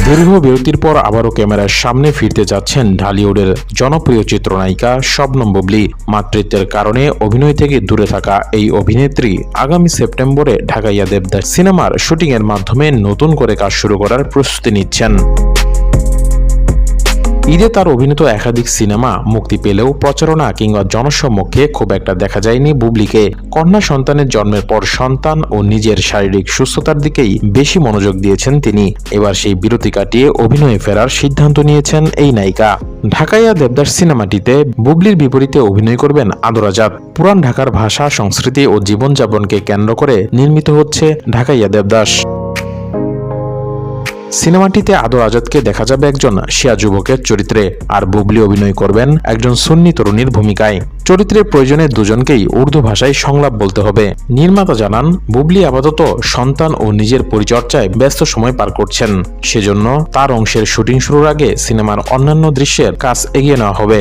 দীর্ঘ বিরতির পর আবারও ক্যামেরার সামনে ফিরতে যাচ্ছেন ঢালিউডের জনপ্রিয় চিত্রনায়িকা শবনম বুবলী। মাতৃত্বের কারণে অভিনয় থেকে দূরে থাকা এই অভিনেত্রী আগামী সেপ্টেম্বরে ঢাকাইয়া দেবদাস সিনেমার শুটিংয়ের মাধ্যমে নতুন করে কাজ শুরু করার প্রস্তুতি নিচ্ছেন। ঈদে তার অভিনীত একাধিক সিনেমা মুক্তি পেলেও প্রচারণা কিংবা জনসম্মুখে খুব একটা দেখা যায়নি বুবলীকে। কন্যা সন্তানের জন্মের পর সন্তান ও নিজের শারীরিক সুস্থতার দিকেই বেশি মনোযোগ দিয়েছেন তিনি। এবার সেই বিরতি কাটিয়ে অভিনয়ে ফেরার সিদ্ধান্ত নিয়েছেন এই নায়িকা। ঢাকাইয়া দেবদাস সিনেমাটিতে বুবলীর বিপরীতে অভিনয় করবেন আদর আজাদ। পুরান ঢাকার ভাষা, সংস্কৃতি ও জীবনযাপনকে কেন্দ্র করে নির্মিত হচ্ছে ঢাকাইয়া দেবদাস। সিনেমাটিতে আদর আজাদকে দেখা যাবে একজন শিয়া যুবকের চরিত্রে, আর বুবলী অভিনয় করবেন একজন সুন্নি তরুণীর ভূমিকায়। চরিত্রের প্রয়োজনে দুজনকেই উর্দু ভাষায় সংলাপ বলতে হবে। নির্মাতা জানান, বুবলী আপাতত সন্তান ও নিজের পরিচর্যায় ব্যস্ত সময় পার করছেন, সেজন্য তার অংশের শুটিং শুরুর আগে সিনেমার অন্যান্য দৃশ্যের কাজ এগিয়ে নেওয়া হবে।